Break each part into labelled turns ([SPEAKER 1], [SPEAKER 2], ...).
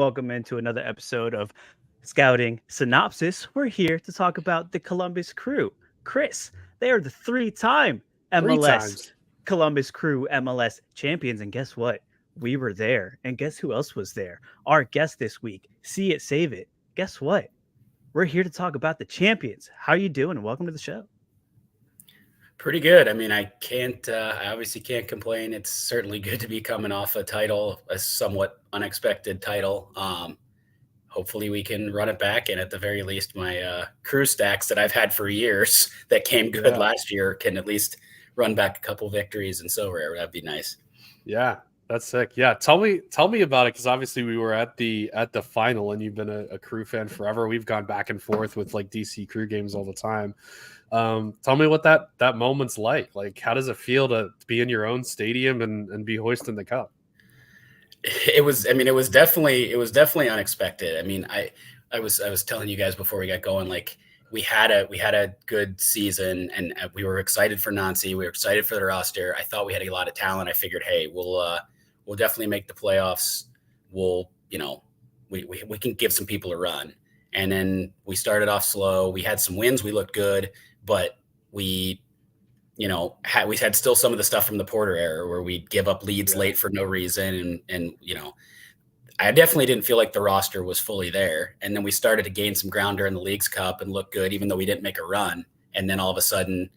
[SPEAKER 1] welcome into another episode of Scouting Synopsis. We're here to talk about the Columbus Crew. Chris, they are the three-time
[SPEAKER 2] Three
[SPEAKER 1] MLS
[SPEAKER 2] times.
[SPEAKER 1] Columbus Crew MLS champions, and guess what? We were there, and guess who else was there? Our guest this week, See It, Save It. Guess what? We're here to talk about the champions. How you doing? Welcome to the show.
[SPEAKER 3] Pretty good. I mean, I obviously can't complain. It's certainly good to be coming off a title, a somewhat unexpected title. Hopefully we can run it back. And at the very least, my crew stacks that I've had for years that came good last year can at least run back a couple victories in Sorare. That'd be nice.
[SPEAKER 2] Yeah, that's sick. Yeah. Tell me about it. Cause obviously we were at the final and you've been a crew fan forever. We've gone back and forth with like DC crew games all the time. Tell me what that moment's like. Like, how does it feel to be in your own stadium and be hoisting the cup?
[SPEAKER 3] It was definitely unexpected. I mean, I was telling you guys before we got going, like we had a good season and we were excited for Nancy. We were excited for the roster. I thought we had a lot of talent. I figured, hey, we'll definitely make the playoffs. We'll, we can give some people a run. And then we started off slow. We had some wins. We looked good. But we had still some of the stuff from the Porter era where we'd give up leads late for no reason. And I definitely didn't feel like the roster was fully there. And then we started to gain some ground during the Leagues Cup and look good, even though we didn't make a run. And then all of a sudden,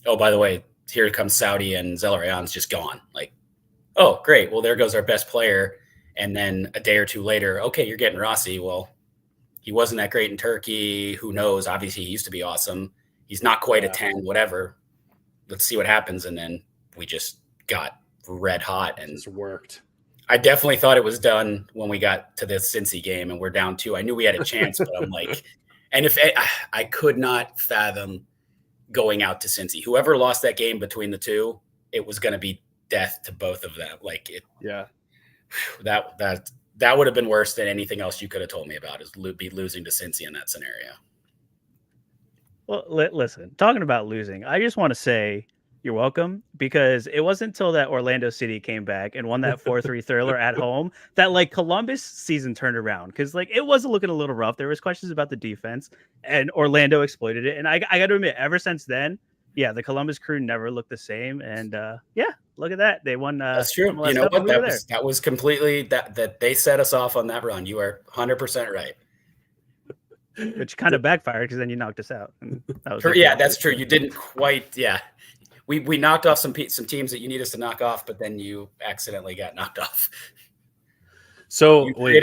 [SPEAKER 3] oh, by the way, here comes Saudi and Zelarayan's just gone. Like, oh, great. Well, there goes our best player. And then a day or two later, okay, you're getting Rossi. Well, he wasn't that great in Turkey. Who knows? Obviously, he used to be awesome. He's not quite a 10, whatever. Let's see what happens. And then we just got red hot and
[SPEAKER 2] it worked.
[SPEAKER 3] I definitely thought it was done when we got to the Cincy game and we're down 2. I knew we had a chance, but I'm like, and if I could not fathom going out to Cincy, whoever lost that game between the two, it was going to be death to both of them. Like it, that would have been worse than anything else you could have told me about is be losing to Cincy in that scenario.
[SPEAKER 1] Well, listen, talking about losing, I just want to say you're welcome because it wasn't until that Orlando City came back and won that 4-3 thriller at home that like Columbus season turned around because like it wasn't looking a little rough. There was questions about the defense and Orlando exploited it. And I got to admit, ever since then, the Columbus Crew never looked the same. And look at that. They won.
[SPEAKER 3] That's true. MLS Cup what? That was completely that they set us off on that run. You are 100% right.
[SPEAKER 1] Which kind of backfired because then you knocked us out. That was
[SPEAKER 3] that's true. You didn't quite. Yeah, we knocked off some teams that you need us to knock off, but then you accidentally got knocked off.
[SPEAKER 2] So wait,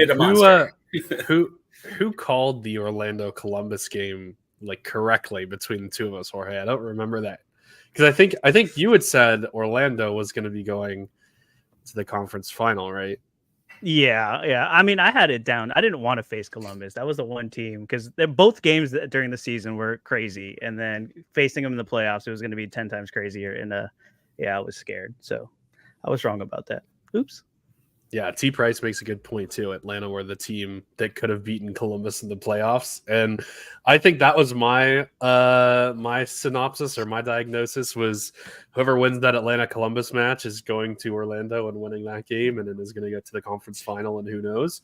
[SPEAKER 2] who called the Orlando Columbus game like correctly between the two of us, Jorge? I don't remember that because I think you had said Orlando was going to be going to the conference final, right?
[SPEAKER 1] Yeah. I mean, I had it down. I didn't want to face Columbus. That was the one team because both games during the season were crazy, and then facing them in the playoffs, it was going to be 10 times crazier. And I was scared, so I was wrong about that. Oops.
[SPEAKER 2] Yeah, T. Price makes a good point too. Atlanta were the team that could have beaten Columbus in the playoffs, and I think that was my my synopsis or my diagnosis was whoever wins that Atlanta Columbus match is going to Orlando and winning that game, and then is going to get to the conference final, and who knows.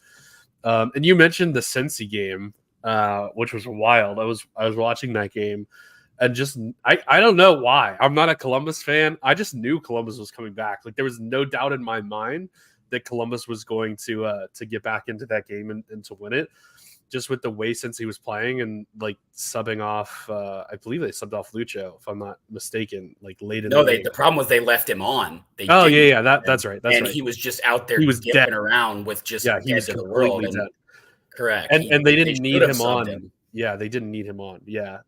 [SPEAKER 2] And you mentioned the Cincy game, which was wild. I was watching that game, and just I don't know why. I'm not a Columbus fan. I just knew Columbus was coming back. Like there was no doubt in my mind that Columbus was going to get back into that game and to win it, just with the way Cincy was playing and like subbing off. I believe they subbed off Lucho, if I'm not mistaken. Like late in the game.
[SPEAKER 3] The problem was they left him on.
[SPEAKER 2] That's right.
[SPEAKER 3] And he was just out there.
[SPEAKER 2] He was dead
[SPEAKER 3] around with just
[SPEAKER 2] he was
[SPEAKER 3] of the world.
[SPEAKER 2] Dead.
[SPEAKER 3] Correct.
[SPEAKER 2] And they didn't need him on. Yeah, they didn't need him on. Yeah.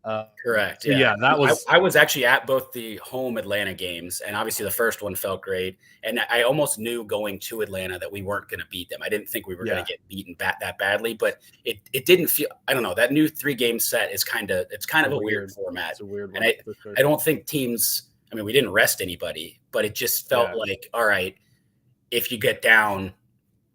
[SPEAKER 3] Correct.
[SPEAKER 2] Yeah, that was...
[SPEAKER 3] I was actually at both the home Atlanta games, and obviously the first one felt great. And I almost knew going to Atlanta that we weren't going to beat them. I didn't think we were going to get beaten that badly, but it didn't feel... I don't know. That new 3-game set is kind of a weird format.
[SPEAKER 2] It's a weird one.
[SPEAKER 3] And I don't think teams... I mean, we didn't rest anybody, but it just felt like, all right, if you get down...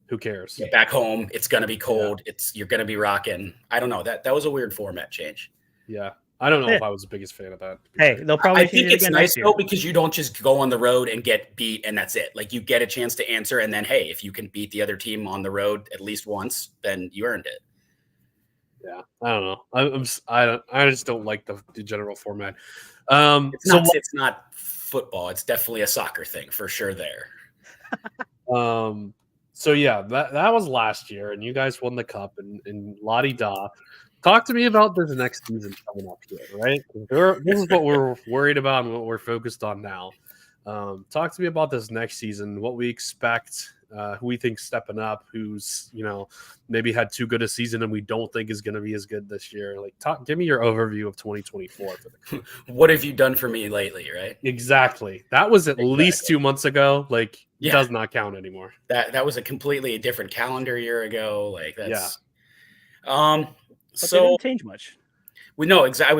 [SPEAKER 2] Who cares?
[SPEAKER 3] Get back home. It's going to be cold. You're going to be rocking. I don't know. That was a weird format change.
[SPEAKER 2] Yeah. I don't know
[SPEAKER 1] Yeah.
[SPEAKER 2] if I was the biggest fan of that.
[SPEAKER 1] Hey, they'll probably
[SPEAKER 3] I
[SPEAKER 1] change
[SPEAKER 3] think
[SPEAKER 1] it
[SPEAKER 3] it's
[SPEAKER 1] again
[SPEAKER 3] nice
[SPEAKER 1] next year.
[SPEAKER 3] though because you don't just go on the road and get beat and that's it. Like you get a chance to answer, and then hey, if you can beat the other team on the road at least once, then you earned it.
[SPEAKER 2] Yeah, I don't know. I just don't like the general format.
[SPEAKER 3] It's not football. It's definitely a soccer thing for sure. There.
[SPEAKER 2] So yeah, that was last year, and you guys won the cup, and la di da. Talk to me about this next season coming up here, right? This is what we're worried about and what we're focused on now. Talk to me about this next season, what we expect, who we think stepping up, who's maybe had too good a season and we don't think is going to be as good this year. Like, give me your overview of 2024 for the club.
[SPEAKER 3] What have you done for me lately, right?
[SPEAKER 2] Exactly. That was at least 2 months ago. Like, it does not count anymore.
[SPEAKER 3] That was a completely different calendar year ago. Like that's
[SPEAKER 1] But they didn't change much.
[SPEAKER 3] We know exactly.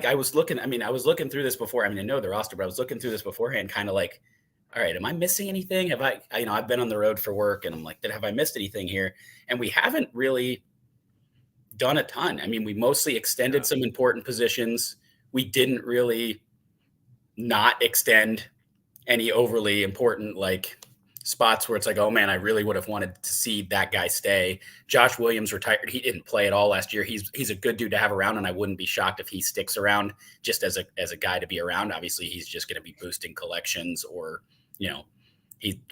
[SPEAKER 3] I was looking. I mean, I was looking through this before. I mean, I know the roster, but I was looking through this beforehand, kind of like, all right, am I missing anything? Have I've been on the road for work, and I'm like, have I missed anything here? And we haven't really done a ton. I mean, we mostly extended some important positions. We didn't really not extend any overly important spots where it's like, oh man, I really would have wanted to see that guy stay. Josh Williams retired. He didn't play at all last year. He's a good dude to have around, and I wouldn't be shocked if he sticks around just as a guy to be around. Obviously, he's just going to be boosting collections, or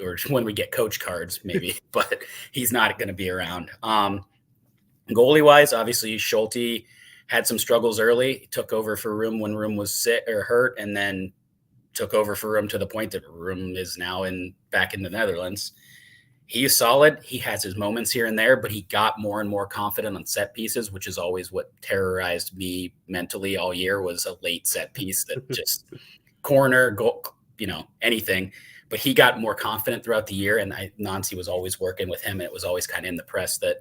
[SPEAKER 3] or when we get coach cards maybe, but he's not going to be around. Goalie wise, obviously Schulte had some struggles early. He took over for Room when Room was sick or hurt, and then took over for Room to the point that Room is now back in the Netherlands. He is solid. He has his moments here and there, but he got more and more confident on set pieces, which is always what terrorized me mentally all year, was a late set piece that just corner, goal, anything. But he got more confident throughout the year, and Nancy was always working with him, and it was always kind of in the press that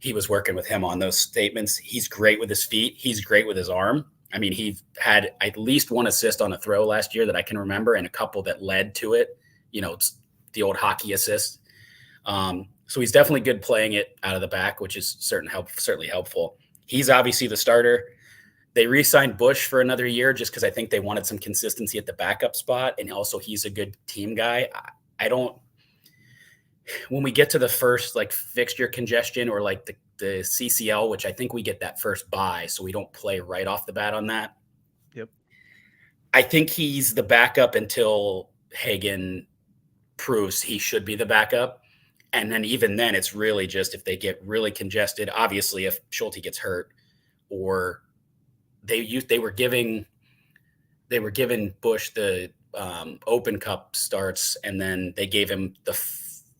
[SPEAKER 3] he was working with him on those statements. He's great with his feet. He's great with his arm. I mean, he had at least one assist on a throw last year that I can remember, and a couple that led to it. It's the old hockey assist. So he's definitely good playing it out of the back, which is certainly helpful. He's obviously the starter. They re-signed Bush for another year just because I think they wanted some consistency at the backup spot, and also he's a good team guy. When we get to the first fixture congestion or the CCL, which I think we get that first bye, so we don't play right off the bat on that.
[SPEAKER 1] Yep.
[SPEAKER 3] I think he's the backup until Hagen proves he should be the backup. And then even then, it's really just if they get really congested. Obviously, if Schulte gets hurt, or they were giving Bush the Open Cup starts, and then they gave him the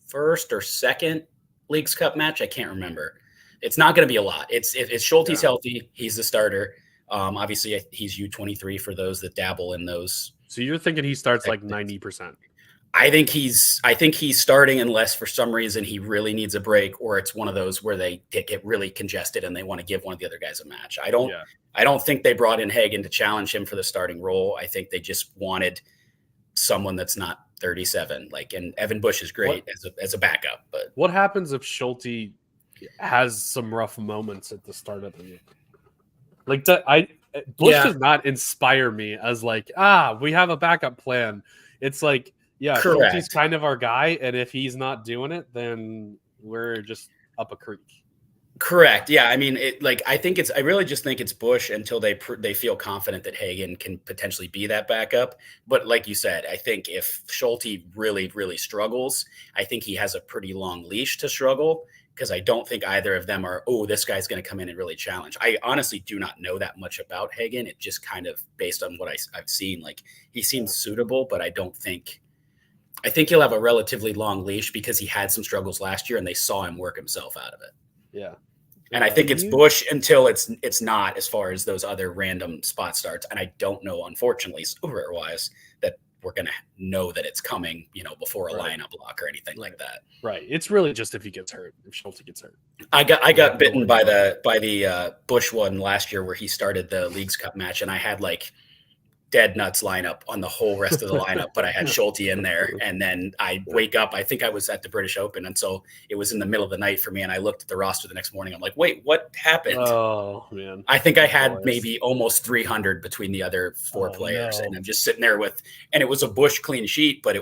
[SPEAKER 3] first or second Leagues Cup match. I can't remember. It's not going to be a lot. If Schulte's healthy, he's the starter. Obviously, he's U23 for those that dabble in those.
[SPEAKER 2] So you're thinking he starts 90%?
[SPEAKER 3] I think he's starting unless for some reason he really needs a break, or it's one of those where they get really congested and they want to give one of the other guys a match. I don't think they brought in Hagen to challenge him for the starting role. I think they just wanted someone that's not 37. And Evan Bush is great as a backup. But
[SPEAKER 2] what happens if Schulte has some rough moments at the start of the year? Bush does not inspire me as we have a backup plan. It's Schulte's kind of our guy, and if he's not doing it, then we're just up a creek.
[SPEAKER 3] Correct. Yeah. I mean, I really just think it's Bush until they feel confident that Hagen can potentially be that backup. But like you said, I think if Schulte really, really struggles, I think he has a pretty long leash to struggle, because I don't think either of them are, this guy's going to come in and really challenge. I honestly do not know that much about Hagen. It just kind of based on what I've seen, he seems suitable, but I think he'll have a relatively long leash because he had some struggles last year and they saw him work himself out of it.
[SPEAKER 2] Yeah.
[SPEAKER 3] And I think it's Bush until it's not, as far as those other random spot starts. And I don't know, unfortunately, Sorare wise, that we're going to know that it's coming, before a lineup block or anything like that.
[SPEAKER 2] Right. It's really just if he gets hurt, if Schulte gets hurt.
[SPEAKER 3] I got bitten by the Bush one last year where he started the Leagues Cup match, and I had dead nuts lineup on the whole rest of the lineup, but I had Schulte in there. And then I wake up, I think I was at the British Open. And so it was in the middle of the night for me. And I looked at the roster the next morning. I'm like, wait, what happened?
[SPEAKER 2] Oh, man.
[SPEAKER 3] I think I had maybe almost 300 between the other 4 players.
[SPEAKER 2] No.
[SPEAKER 3] And I'm just sitting there and it was a Bush clean sheet, but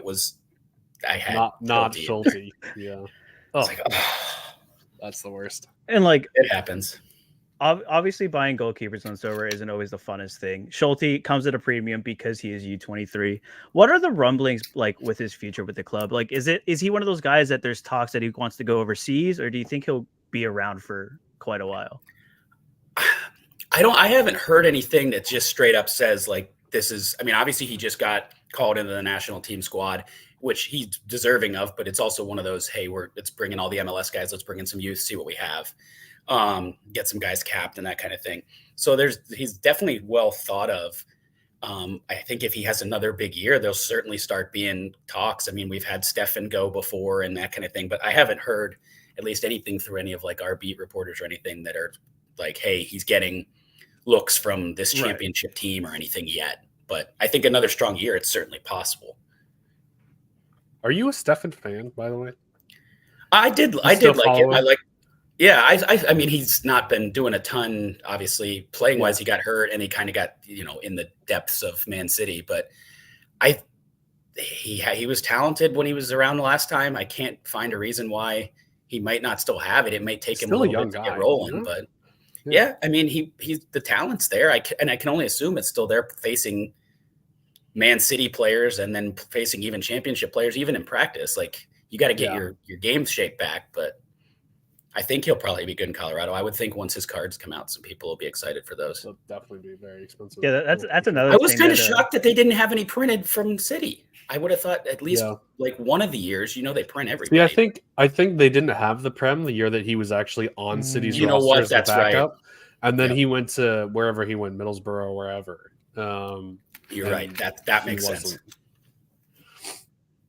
[SPEAKER 3] I had
[SPEAKER 2] not Schulte. Yeah.
[SPEAKER 3] Oh, like,
[SPEAKER 2] that's the worst.
[SPEAKER 1] And like,
[SPEAKER 3] it happens.
[SPEAKER 1] Obviously, buying goalkeepers on Sorare isn't always the funnest thing. Schulte comes at a premium because he is U23. What are the rumblings like with his future with the club? Like, is he one of those guys that there's talks that he wants to go overseas, or do you think he'll be around for quite a while?
[SPEAKER 3] I haven't heard anything that just straight up says like this is. I mean, obviously he just got called into the national team squad, which he's deserving of, but it's also one of those, hey, let's bring in all the MLS guys, let's bring in some youth, see what we have. Get some guys capped and that kind of thing. So he's definitely well thought of. I think if he has another big year, there'll certainly start being talks. I mean, we've had Stefan go before and that kind of thing, but I haven't heard at least anything through any of like our beat reporters or anything that are like, hey, he's getting looks from this championship team or anything yet. But I think another strong year, it's certainly possible.
[SPEAKER 2] Are you a Stefan fan, by the way?
[SPEAKER 3] I did like him. I like. Yeah, I mean, he's not been doing a ton, obviously, playing-wise. He got hurt, and he kind of got, in the depths of Man City. But he was talented when he was around the last time. I can't find a reason why he might not still have it. It may take him a little bit to get rolling. But, yeah, I mean, he's the talent's there. I can only assume it's still there facing Man City players and then facing even championship players, even in practice. Like, you got to get your game shape back, but I think he'll probably be good in Colorado. I would think once his cards come out, some people will be excited for those.
[SPEAKER 2] They'll definitely be very expensive.
[SPEAKER 1] Yeah, that's another.
[SPEAKER 3] I was kind of shocked that they didn't have any printed from City. I would have thought at least like one of the years, they print everybody.
[SPEAKER 2] Yeah, I think they didn't have the Prem the year that he was actually on City's roster.
[SPEAKER 3] You know what? That's
[SPEAKER 2] backup,
[SPEAKER 3] right.
[SPEAKER 2] And then he went to wherever he went, Middlesbrough or wherever.
[SPEAKER 3] You're right. That makes sense.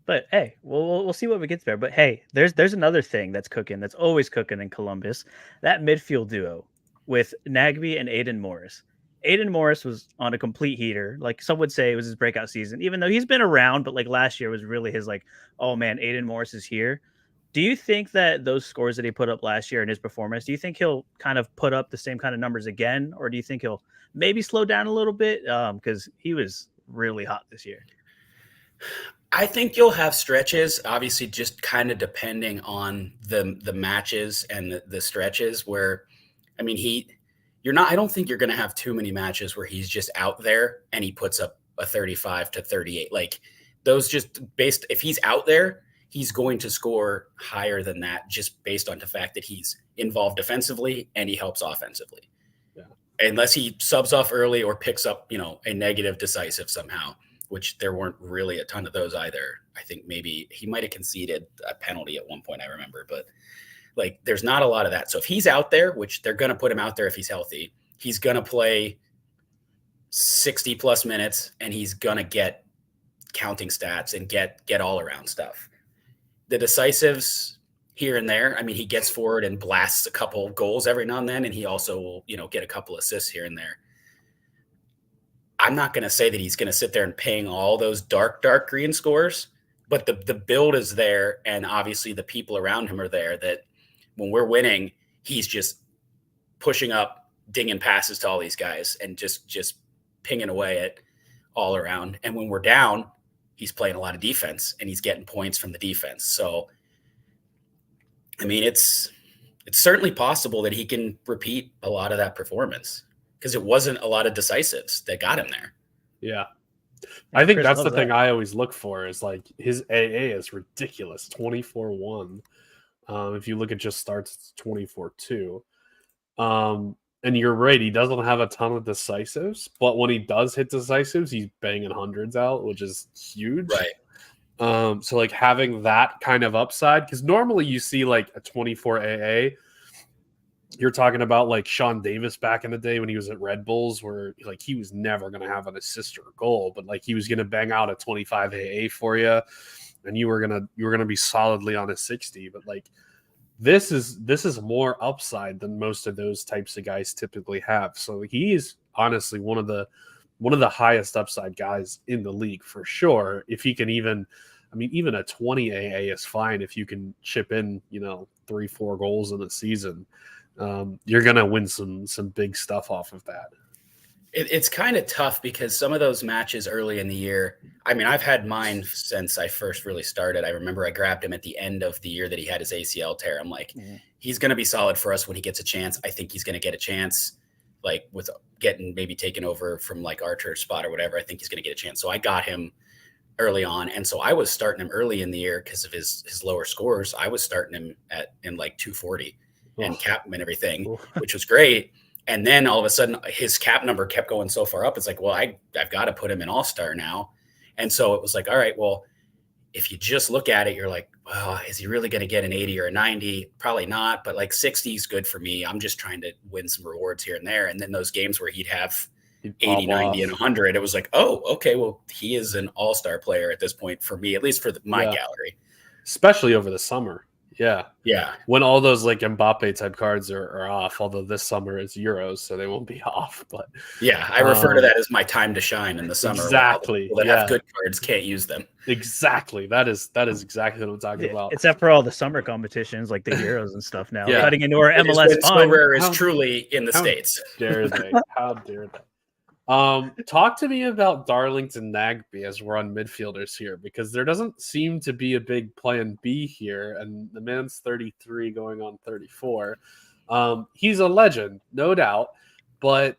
[SPEAKER 1] But hey, we'll see what we get there. But hey, there's another thing that's cooking, that's always cooking in Columbus. That midfield duo with Nagby and Aiden Morris. Aiden Morris was on a complete heater. Like some would say it was his breakout season, even though he's been around, but like last year was really his like, oh man, Aiden Morris is here. Do you think that those scores that he put up last year in his performance, do you think he'll kind of put up the same kind of numbers again? Or do you think he'll maybe slow down a little bit? Because he was really hot this year.
[SPEAKER 3] I think you'll have stretches, obviously, just kind of depending on the matches and the stretches where, I mean, I don't think you're going to have too many matches where he's just out there and he puts up a 35 to 38. Like those if he's out there, he's going to score higher than that just based on the fact that he's involved defensively and he helps offensively. Yeah. Unless he subs off early or picks up, a negative decisive somehow, which there weren't really a ton of those either. I think maybe he might have conceded a penalty at one point, I remember, but like there's not a lot of that. So if he's out there, which they're going to put him out there if he's healthy, he's going to play 60 plus minutes and he's going to get counting stats and get all around stuff. The decisives here and there, I mean, he gets forward and blasts a couple goals every now and then, and he also will, get a couple assists here and there. I'm not going to say that he's going to sit there and ping all those dark green scores, but the build is there. And obviously the people around him are there that when we're winning, he's just pushing up, dinging passes to all these guys and just pinging away at all around. And when we're down, he's playing a lot of defense and he's getting points from the defense. So, I mean, it's certainly possible that he can repeat a lot of that performance, because it wasn't a lot of decisives that got him there.
[SPEAKER 2] Yeah. I think that's the thing I always look for is like his AA is ridiculous. 24-1. If you look at just starts, it's 24-2. And you're right. He doesn't have a ton of decisives, but when he does hit decisives, he's banging hundreds out, which is huge.
[SPEAKER 3] Right.
[SPEAKER 2] So like having that kind of upside, because normally you see like a 24 AA, you're talking about like Sean Davis back in the day when he was at Red Bulls, where like he was never going to have an assist or a goal, but like he was going to bang out a 25 AA for you, and you were gonna be solidly on a 60. But like this is more upside than most of those types of guys typically have. So he is honestly one of the one of the highest upside guys in the league for sure. If he can even a 20 AA is fine if you can chip in, 3-4 goals in a season. You're gonna win some big stuff off of that.
[SPEAKER 3] It's kind of tough because some of those matches early in the year, I mean, I've had mine since I first really started. I remember I grabbed him at the end of the year that he had his ACL tear. I'm like, he's going to be solid for us when he gets a chance. I think he's going to get a chance, like with getting maybe taken over from like Archer's spot or whatever. I think he's going to get a chance. So I got him early on. And so I was starting him early in the year because of his lower scores. I was starting him in like 240 and cap him and everything, which was great. And then all of a sudden his cap number kept going so far up. It's like, well, I've got to put him in all-star now. And so it was like, all right, well, if you just look at it, you're like, well, is he really going to get an 80 or a 90? Probably not, but like 60 is good for me. I'm just trying to win some rewards here and there. And then those games where he'd have 80, 90, and 100, it was like, oh, okay, well, he is an all-star player at this point for me, at least for my gallery.
[SPEAKER 2] Especially over the summer. Yeah.
[SPEAKER 3] Yeah.
[SPEAKER 2] When all those like Mbappe type cards are off, although this summer is Euros, so they won't be off. But
[SPEAKER 3] yeah, I refer to that as my time to shine in the summer.
[SPEAKER 2] Exactly.
[SPEAKER 3] People that have good cards can't use them.
[SPEAKER 2] Exactly. That is exactly what I'm talking about.
[SPEAKER 1] Except for all the summer competitions like the Euros and stuff now.
[SPEAKER 2] Yeah.
[SPEAKER 1] Cutting into our MLS fund.
[SPEAKER 3] Sorare is truly in the States.
[SPEAKER 2] Dare they? How dare they? Talk to me about Darlington Nagby as we're on midfielders here, because there doesn't seem to be a big plan B here, and the man's 33 going on 34. He's a legend, no doubt, but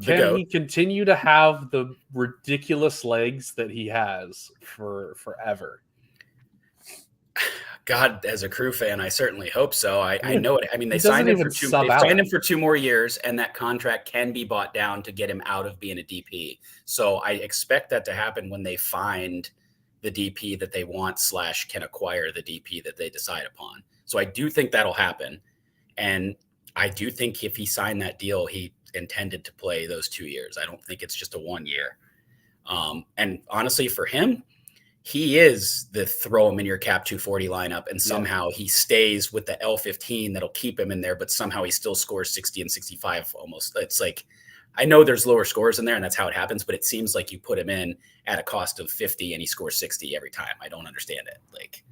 [SPEAKER 2] can he continue to have the ridiculous legs that he has for forever?
[SPEAKER 3] God, as a Crew fan, I certainly hope so. I know it. I mean, they signed him for 2 more years, and that contract can be bought down to get him out of being a DP. So I expect that to happen when they find the DP that they want / can acquire the DP that they decide upon. So I do think that'll happen. And I do think if he signed that deal, he intended to play those 2 years. I don't think it's just a 1 year. And honestly, for him, he is the throw him in your cap 240 lineup, and somehow he stays with the L15 that'll keep him in there, but somehow he still scores 60 and 65 almost. It's like, I know there's lower scores in there and that's how it happens, but it seems like you put him in at a cost of 50 and he scores 60 every time. I don't understand it. Like,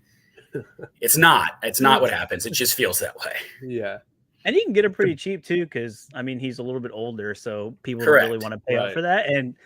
[SPEAKER 3] it's not what happens. It just feels that way.
[SPEAKER 2] Yeah.
[SPEAKER 1] And you can get him pretty cheap too, because I mean he's a little bit older, so people don't really want to pay up for that. And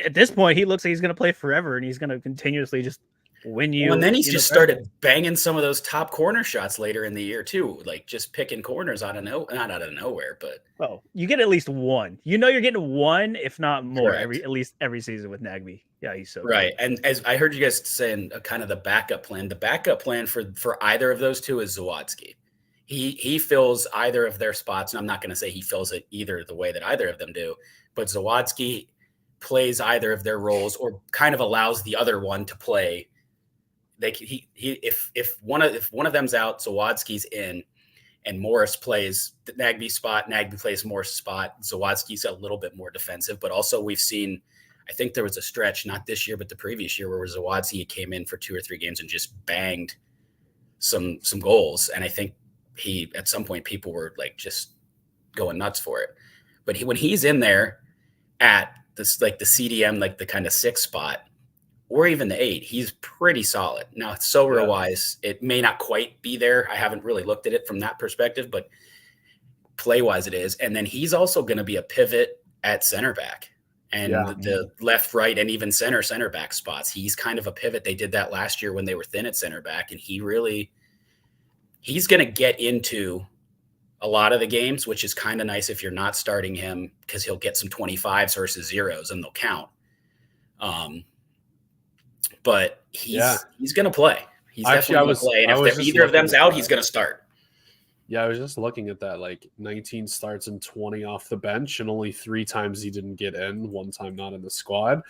[SPEAKER 1] at this point, he looks like he's going to play forever, and he's going to continuously just win you.
[SPEAKER 3] And then he's just started banging some of those top corner shots later in the year too, like just picking corners not out of nowhere, but
[SPEAKER 1] you get at least one. You're getting one, if not more, at least every season with Nagby. Yeah, he's so
[SPEAKER 3] right. Good. And as I heard you guys saying, kind of the backup plan for either of those two is Zawadzki. He fills either of their spots, and I'm not going to say he fills it either the way that either of them do, but Zawadzki plays either of their roles or kind of allows the other one to play. If one of them's out, Zawadzki's in, and Morris plays the Nagby spot. Nagby plays Morris' spot. Zawadzki's a little bit more defensive, but also we've seen. I think there was a stretch, not this year, but the previous year, where Zawadzki came in for 2 or 3 games and just banged some goals, and I think. At some point, people were like just going nuts for it. But when he's in there at this, like the CDM, like the kind of 6 spot, or even the 8, he's pretty solid. Now, Sorare wise, it may not quite be there. I haven't really looked at it from that perspective, but play wise, it is. And then he's also going to be a pivot at center back and the left, right, and even center back spots. He's kind of a pivot. They did that last year when they were thin at center back, and he's going to get into a lot of the games, which is kind of nice if you're not starting him, because he'll get some 25s versus 0s and they'll count. But he's going to play. He's definitely going to play. And if either of them's out, he's going to start.
[SPEAKER 2] Yeah, I was just looking at that, like 19 starts and 20 off the bench, and only 3 times he didn't get in, 1 time not in the squad.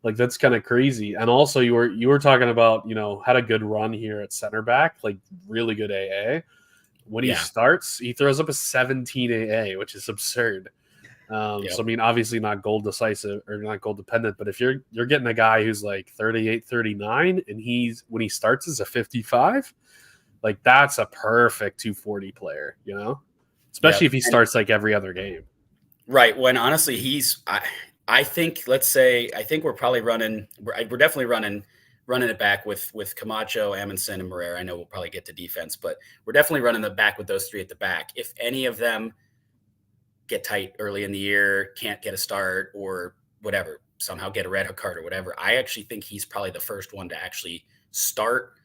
[SPEAKER 2] Like, that's kind of crazy. And also you were talking about, had a good run here at center back, like really good AA. When he starts, he throws up a 17 AA, which is absurd. So, I mean, obviously not goal decisive or not goal dependent, but if you're getting a guy who's like 38, 39, and when he starts as a 55, like that's a perfect 240 player, especially if he starts like every other game.
[SPEAKER 3] Right. When honestly, I think we're probably running. We're definitely running it back with Camacho, Amundsen, and Moreira. I know we'll probably get to defense, but we're definitely running the back with those three at the back. If any of them get tight early in the year, can't get a start, or whatever, somehow get a red card or whatever, I actually think he's probably the first one to actually start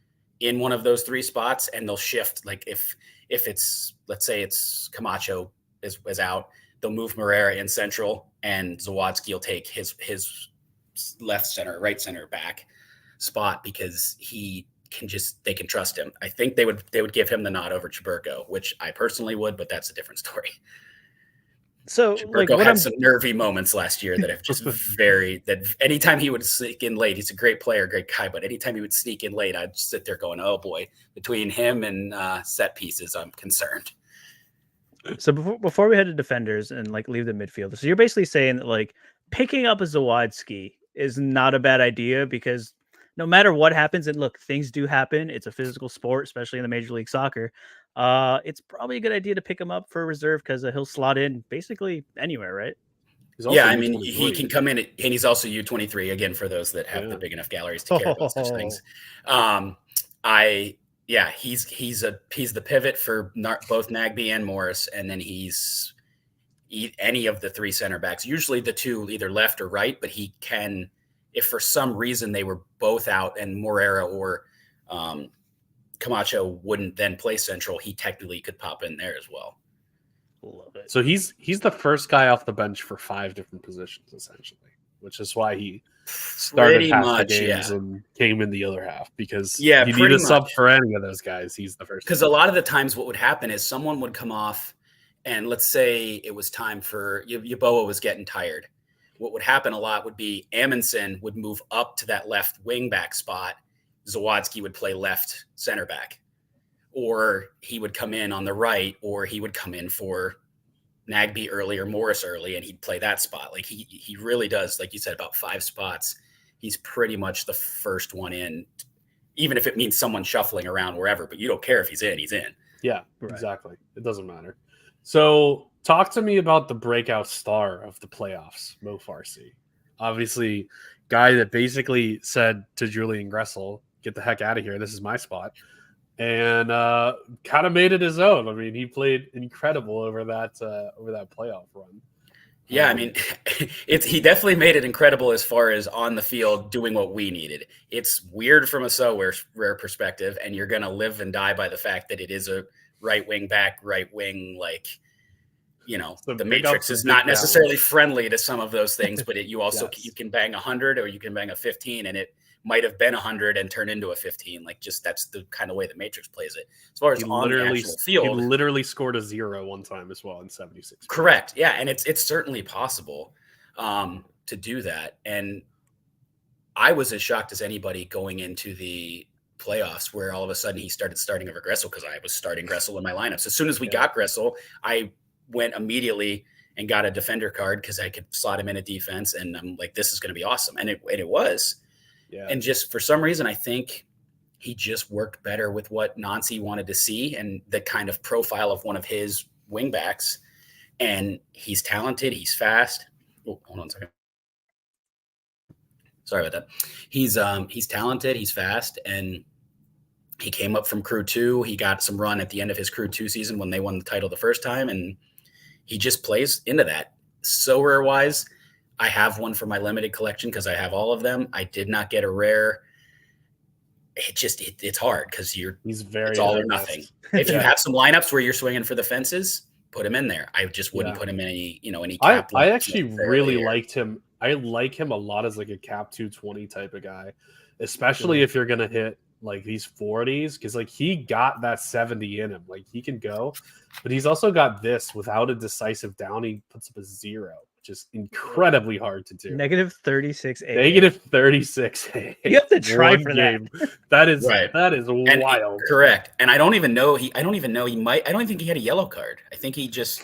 [SPEAKER 3] in one of those three spots, and they'll shift. Like if it's, let's say it's Camacho is out, they'll move Moreira in central, and Zawadzki will take his left center, right center back spot because they can trust him. I think they would give him the nod over Chiburko, which I personally would, but that's a different story.
[SPEAKER 1] So
[SPEAKER 3] Chiburko had some nervy moments last year that have just that anytime he would sneak in late, he's a great player, great guy, but anytime he would sneak in late, I'd sit there going, oh boy, between him and set pieces, I'm concerned.
[SPEAKER 1] So before we head to defenders and like leave the midfield, so you're basically saying that like picking up a Zawadzki is not a bad idea because no matter what happens, and look, things do happen. It's a physical sport, especially in the Major League Soccer. It's probably a good idea to pick him up for reserve because he'll slot in basically anywhere, right?
[SPEAKER 3] Yeah, I mean, he can come in, and he's also U23 again for those that have the big enough galleries to care about such things. He's the pivot for both Nagbe and Morris, and then he's any of the three center backs. Usually the two either left or right, but he can, if for some reason they were both out and Moreira or Camacho wouldn't then play central, he technically could pop in there as well.
[SPEAKER 2] Love it. So he's the first guy off the bench for 5 different positions essentially, which is why he started half the games and came in the other half because you need a sub for any of those guys. He's the first.
[SPEAKER 3] Because a lot of the times what would happen is someone would come off, and let's say it was time for Yeboah was getting tired. What would happen a lot would be Amundsen would move up to that left wing back spot. Zawadzki would play left center back, or he would come in on the right, or he would come in for Nagbe early or Morris early, and he'd play that spot. Like he really does, like you said, about 5 spots. He's pretty much the first one in, even if it means someone shuffling around wherever, but you don't care if he's in, he's in.
[SPEAKER 2] Yeah, right. Exactly. It doesn't matter. So talk to me about the breakout star of the playoffs, Mo Farsi. Obviously, guy that basically said to Julian Gressel, get the heck out of here. This is my spot. And kind of made it his own. I mean, he played incredible over that playoff run.
[SPEAKER 3] Yeah, I mean, he definitely made it incredible as far as on the field doing what we needed. It's weird from a so rare perspective, and you're going to live and die by the fact that it is a right wing back, right wing, like, you know, the Matrix is not necessarily friendly to some of those things, but you also you can bang 100 or you can bang a 15, and it might have been 100 and turn into a 15. Like, just that's the kind of way the Matrix plays it. As far as on the actual field,
[SPEAKER 2] he literally scored a 0 one time as well in 76.
[SPEAKER 3] Correct. Yeah, and it's certainly possible to do that. And I was as shocked as anybody going into the playoffs, where all of a sudden he started starting over Gressel, because I was starting Gressel in my lineups. As soon as we got Gressel, I went immediately and got a defender card because I could slot him in a defense, and I'm like, this is going to be awesome, and it was. Yeah. And just for some reason, I think he just worked better with what Nancy wanted to see and the kind of profile of one of his wingbacks. And he's talented. He's fast. Oh, hold on a second. Sorry about that. He's talented. He's fast. And he came up from Crew 2. He got some run at the end of his Crew 2 season when they won the title the first time. And he just plays into that. So rare-wise, I have one for my limited collection because I have all of them. I did not get a rare. It's hard because it's all or nothing. If you have some lineups where you're swinging for the fences, put him in there. I just wouldn't put him in any cap.
[SPEAKER 2] I actually really liked him. I like him a lot as like a cap 220 type of guy, especially if you're gonna hit like these 40s, because like he got that 70 in him. Like he can go, but he's also got this without a decisive down. He puts up a 0. Just incredibly hard to do.
[SPEAKER 1] -36.
[SPEAKER 2] -36.
[SPEAKER 1] You have to try for that.
[SPEAKER 2] That is
[SPEAKER 3] right.
[SPEAKER 2] That is wild.
[SPEAKER 3] Correct. And I don't even know he might. I don't think he had a yellow card. I think he just.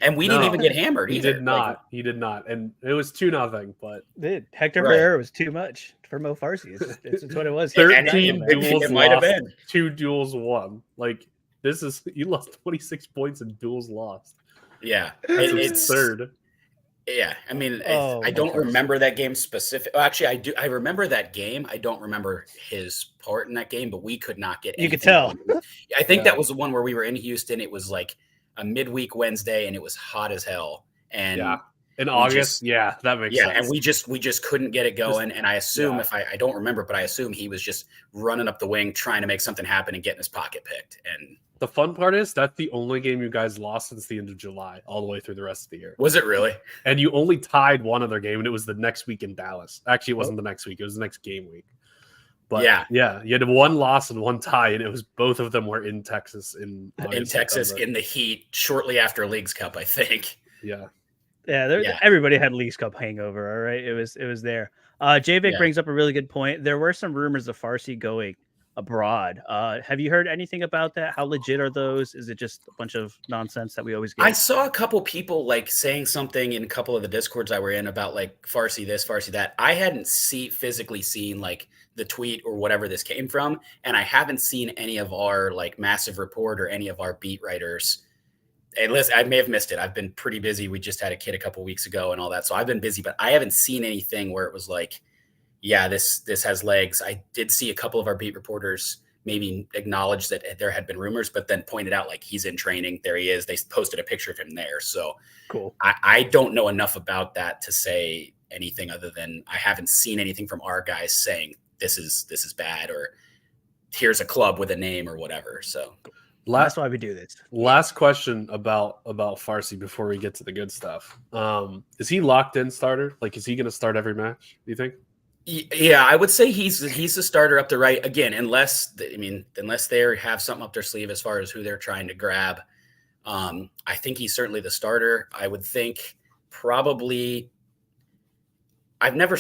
[SPEAKER 3] And we didn't even get hammered either.
[SPEAKER 2] He did not. He did not. And it was 2-0. But
[SPEAKER 1] Hector Herrera was too much for Mo Farsi. It's what it was.
[SPEAKER 2] 13 duels
[SPEAKER 3] it might have
[SPEAKER 2] lost.
[SPEAKER 3] Been
[SPEAKER 2] 2 duels won. Like this is you lost 26 points and duels lost.
[SPEAKER 3] Yeah,
[SPEAKER 2] it's third.
[SPEAKER 3] Yeah, I mean,
[SPEAKER 1] Oh,
[SPEAKER 3] I
[SPEAKER 1] my
[SPEAKER 3] don't
[SPEAKER 1] gosh.
[SPEAKER 3] remember that game specific. Actually, I do. I remember that game. I don't remember his part in that game, but we could not get
[SPEAKER 1] You could
[SPEAKER 3] anything
[SPEAKER 1] tell.
[SPEAKER 3] going. I think
[SPEAKER 2] Yeah.
[SPEAKER 3] that was the one where we were in Houston. It was like a midweek Wednesday, and it was hot as hell. And
[SPEAKER 2] Yeah. In
[SPEAKER 3] we
[SPEAKER 2] August,
[SPEAKER 3] just,
[SPEAKER 2] yeah, that makes
[SPEAKER 3] yeah, and
[SPEAKER 2] sense.
[SPEAKER 3] we just couldn't get it going. And I assume
[SPEAKER 2] yeah.
[SPEAKER 3] if I don't remember, but I assume he was just running up the wing, trying to make something happen and getting his pocket picked. And
[SPEAKER 2] The fun part is that's the only game you guys lost since the end of July, all the way through the rest of the year.
[SPEAKER 3] was it really?
[SPEAKER 2] And you only tied one other game, and it was the next week in Dallas. Actually, it
[SPEAKER 1] Oh.
[SPEAKER 2] wasn't the next week; it was the next game week. But
[SPEAKER 3] Yeah.
[SPEAKER 2] you had one loss and one tie, and it was both of them were in Texas in August,
[SPEAKER 3] Texas
[SPEAKER 2] September.
[SPEAKER 3] in the heat shortly after Leagues Cup, I think.
[SPEAKER 2] Yeah.
[SPEAKER 1] Yeah,
[SPEAKER 3] Yeah.
[SPEAKER 1] everybody had Leagues Cup hangover. All right, it was there. JVic
[SPEAKER 3] Yeah.
[SPEAKER 1] brings up a really good point. There were some rumors of Farsi going abroad. Have you heard anything about that? How legit are those? Is it just a bunch of nonsense that we always get?
[SPEAKER 3] I saw a couple people like saying something in a couple of the discords I were in about like Farsi this, Farsi that. I hadn't physically seen like the tweet or whatever this came from, and I haven't seen any of our like massive report or any of our beat writers. And listen, I may have missed it. I've been pretty busy. We just had a kid a couple weeks ago and all that, so I've been busy. But I haven't seen anything where it was like, yeah, this has legs. I did see a couple of our beat reporters maybe acknowledge that there had been rumors, but then pointed out like he's in training. There he is. They posted a picture of him there. So
[SPEAKER 1] Cool.
[SPEAKER 3] I don't know enough about that to say anything other than I haven't seen anything from our guys saying this is bad or here's a club with a name or whatever. So
[SPEAKER 1] That's why we do this.
[SPEAKER 2] Last question about Farsi before we get to the good stuff. Is he locked in starter? Like, is he going to start every match? Do you think?
[SPEAKER 3] Yeah, I would say he's the starter up the right again, unless they have something up their sleeve as far as who they're trying to grab. I think he's certainly the starter. I would think probably. I've never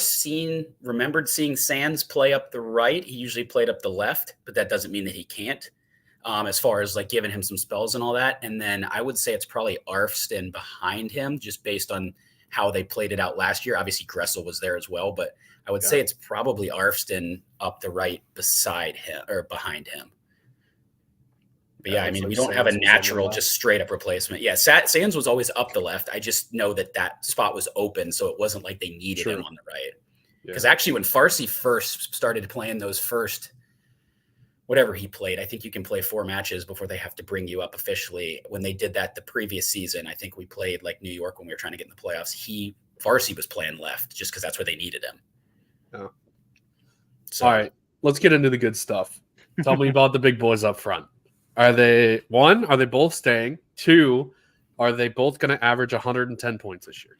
[SPEAKER 3] remembered seeing Sands play up the right. He usually played up the left, but that doesn't mean that he can't. As far as like giving him some spells and all that, and then I would say it's probably Arfston behind him, just based on how they played it out last year. Obviously, Gressel was there as well, but I would say it's probably Arfston up the right beside him or behind him. But yeah, I mean, we don't have a natural, just straight up replacement. Yeah, Sands was always up the left. I just know that spot was open, so it wasn't like they needed him on the right. Because actually, when Farsi first started playing those first, whatever he played, I think you can play 4 matches before they have to bring you up officially. When they did that the previous season, I think we played like New York when we were trying to get in the playoffs. Farsi was playing left just because that's where they needed him.
[SPEAKER 2] Oh.
[SPEAKER 3] So,
[SPEAKER 2] all right, let's get into the good stuff. Tell me about the big boys up front. Are they both staying? 2, are they both going to average 110 points this year?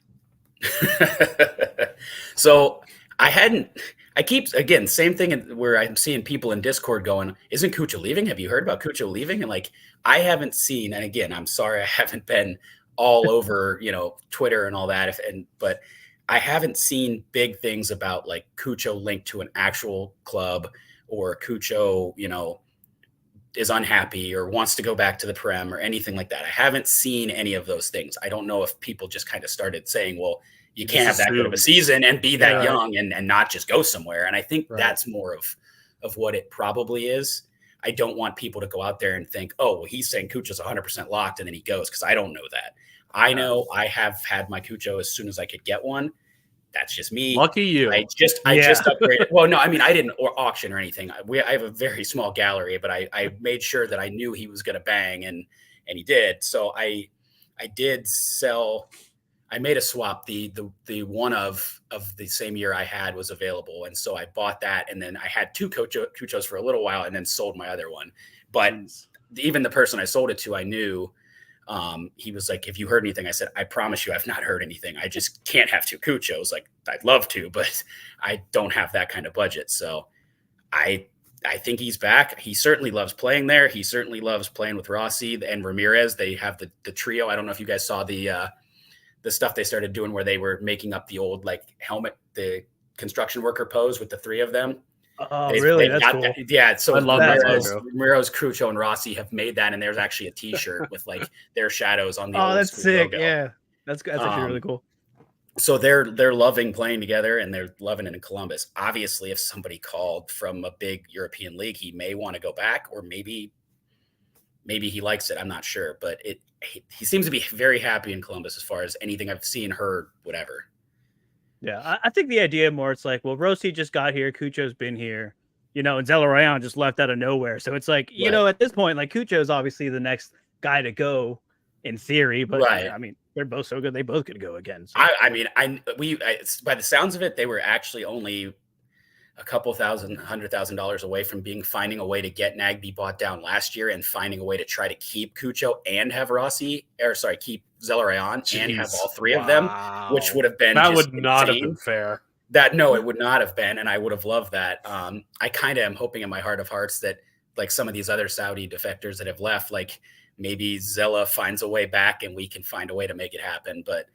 [SPEAKER 3] So I keep, again, same thing where I'm seeing people in Discord going, isn't Kucha leaving? Have you heard about Kucha leaving? And like, I haven't seen, and again, I'm sorry, I haven't been all over, Twitter and all that. But I haven't seen big things about like Kucho linked to an actual club or Kucho, is unhappy or wants to go back to the Prem or anything like that. I haven't seen any of those things. I don't know if people just kind of started saying, well, you can't have that good of a season and be that young and not just go somewhere. And I think that's more of what it probably is. I don't want people to go out there and think, oh, well, he's saying Kucho's 100% locked and then he goes, because I don't know that. I know I have had my Kucho as soon as I could get one. That's just me.
[SPEAKER 2] Lucky you.
[SPEAKER 3] I just upgraded. Well, no, I mean, I didn't auction or anything. I have a very small gallery, but I made sure that I knew he was going to bang, and he did. So I did sell. I made a swap. The one of the same year I had was available, and so I bought that, and then I had 2 Kuchos for a little while, and then sold my other one. But even the person I sold it to, I knew. He was like, "Have you heard anything?" I said, "I promise you, I've not heard anything. I just can't have 2 Kuchos. Like, I'd love to, but I don't have that kind of budget." So I think he's back. He certainly loves playing there. He certainly loves playing with Rossi and Ramirez. They have the trio. I don't know if you guys saw the stuff they started doing where they were making up the old like helmet, the construction worker pose with the 3 of them.
[SPEAKER 1] Oh, really? That's cool.
[SPEAKER 3] Yeah. So
[SPEAKER 2] I love
[SPEAKER 3] Ramiro's, Crucho, and Rossi have made that, and there's actually a T-shirt with like their shadows on the.
[SPEAKER 1] Oh, that's sick!
[SPEAKER 3] Logo.
[SPEAKER 1] Yeah, that's actually really cool.
[SPEAKER 3] So they're loving playing together, and they're loving it in Columbus. Obviously, if somebody called from a big European league, he may want to go back, or maybe maybe he likes it. I'm not sure, but he seems to be very happy in Columbus as far as anything I've seen, heard, whatever.
[SPEAKER 1] Yeah, I think the idea more it's like, well, Rossi just got here, Cucho's been here, and Zelarayan just left out of nowhere. So it's like,
[SPEAKER 3] Right.
[SPEAKER 1] at this point, like Cucho's obviously the next guy to go in theory, but
[SPEAKER 3] Right.
[SPEAKER 1] I mean, they're both so good, they both could go again. So.
[SPEAKER 3] By the sounds of it, they were actually only a couple $100,000 away from finding a way to get Nagbe bought down last year and finding a way to try to keep Cucho and have keep Zelarayan and have all three of them, which would have been
[SPEAKER 2] not have been fair.
[SPEAKER 3] It would not have been, and I would have loved that. I kind of am hoping in my heart of hearts that like some of these other Saudi defectors that have left, like maybe Zella finds a way back and we can find a way to make it happen. But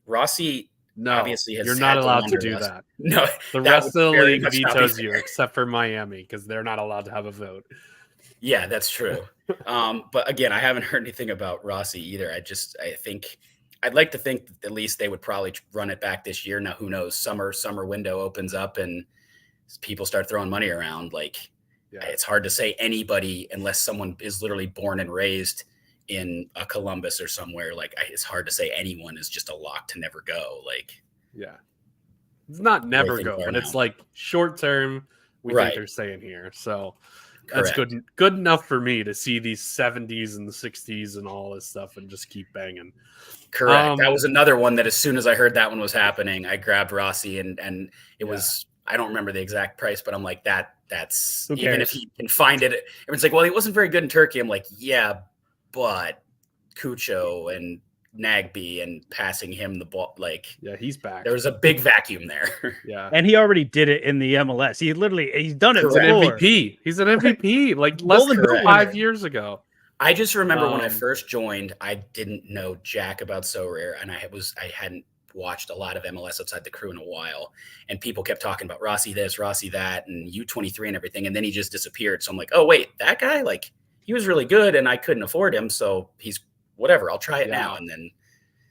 [SPEAKER 3] Rossi.
[SPEAKER 2] No,
[SPEAKER 3] obviously
[SPEAKER 2] you're not allowed to do that.
[SPEAKER 3] No,
[SPEAKER 2] the rest of the league vetoes you, except for Miami, because they're not allowed to have a vote.
[SPEAKER 3] Yeah, that's true. But again, I haven't heard anything about Rossi either. I think I'd like to think that at least they would probably run it back this year. Now, who knows? Summer window opens up and people start throwing money around. Like, it's hard to say anybody unless someone is literally born and raised in a Columbus or somewhere. Like, it's hard to say anyone is just a lock to never go. Like,
[SPEAKER 2] it's not never go, but it's like short term. We think they're staying here, so that's good enough for me to see these 70s and the 60s and all this stuff and just keep banging.
[SPEAKER 3] Correct. That was another one that as soon as I heard that one was happening, I grabbed Rossi and it was, I don't remember the exact price, but I'm like, that's even if he can find it. Everyone's like, well, he wasn't very good in Turkey. I'm like, yeah, but Cucho and Nagbe and passing him the ball, like,
[SPEAKER 2] he's back.
[SPEAKER 3] There was a big vacuum there.
[SPEAKER 1] And he already did it in the MLS. He's done it before.
[SPEAKER 2] MVP. He's an MVP like less than 5 years ago.
[SPEAKER 3] I just remember when I first joined, I didn't know jack about Sorare, and I hadn't watched a lot of MLS outside the crew in a while, and people kept talking about Rossi this, Rossi that, and U23 and everything, and then he just disappeared. So I'm like, oh wait, that guy, like, he was really good, and I couldn't afford him, so he's whatever. I'll try it now, and then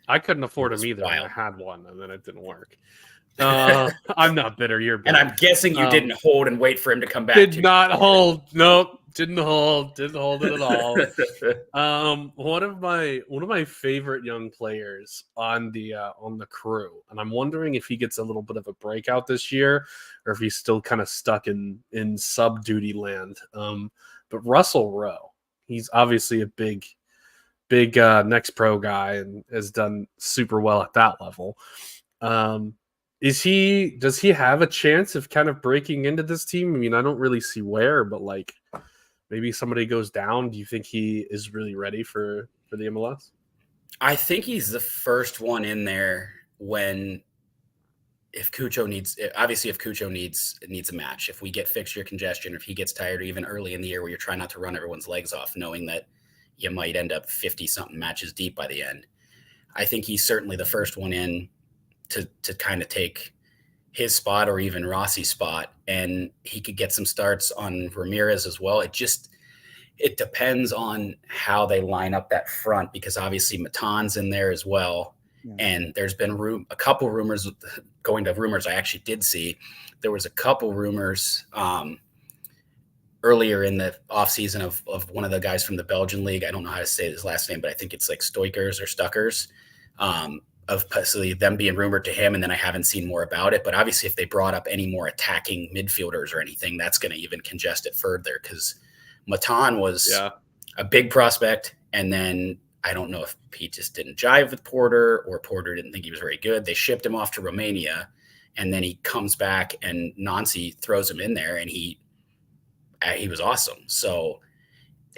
[SPEAKER 2] I couldn't afford him either. I had one, and then it didn't work. I'm not bitter. You're bitter.
[SPEAKER 3] And I'm guessing you didn't hold and wait for him to come back.
[SPEAKER 2] Did not hold. Nope. Didn't hold it at all. One of my favorite young players on the crew, and I'm wondering if he gets a little bit of a breakout this year, or if he's still kind of stuck in sub duty land. But Russell Rowe, he's obviously a big next pro guy and has done super well at that level. Does he have a chance of kind of breaking into this team? I mean, I don't really see where, but like maybe somebody goes down. Do you think he is really ready for the MLS?
[SPEAKER 3] I think he's the first one in there if Cucho needs a match, if we get fixture congestion, or if he gets tired, or even early in the year where you're trying not to run everyone's legs off, knowing that you might end up 50-something matches deep by the end. I think he's certainly the first one in to kind of take his spot or even Rossi's spot, and he could get some starts on Ramirez as well. It depends on how they line up that front, because obviously Matan's in there as well. Yeah. And there's been a couple rumors, going to rumors I actually did see. There was a couple rumors earlier in the offseason of one of the guys from the Belgian league. I don't know how to say his last name, but I think it's like Stoikers or Stuckers, of possibly them being rumored to him. And then I haven't seen more about it. But obviously, if they brought up any more attacking midfielders or anything, that's going to even congest it further, because Matan was a big prospect. And then I don't know if he just didn't jive with Porter, or Porter didn't think he was very good. They shipped him off to Romania, and then he comes back and Nancy throws him in there, and he was awesome. So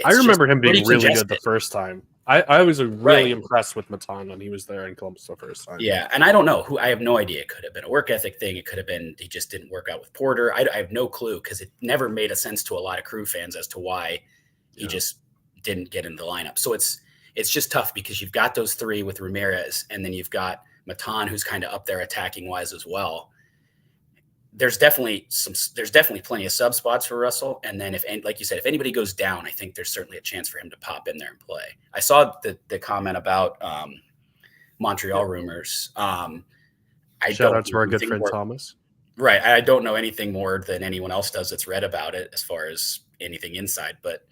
[SPEAKER 2] I remember him being really good the first time. I was really impressed with Matan when he was there in Columbus the first time.
[SPEAKER 3] Yeah, and I don't know I have no idea. It could have been a work ethic thing. It could have been he just didn't work out with Porter. I have no clue, because it never made a sense to a lot of crew fans as to why he just didn't get into the lineup. So it's just tough, because you've got those three with Ramirez, and then you've got Matan, who's kind of up there attacking wise as well. There's definitely plenty of sub spots for Russell. And then like you said, if anybody goes down, I think there's certainly a chance for him to pop in there and play. I saw the comment about Montreal rumors.
[SPEAKER 2] Shout out to our good friend Thomas.
[SPEAKER 3] Right. I don't know anything more than anyone else does that's read about it as far as anything inside, but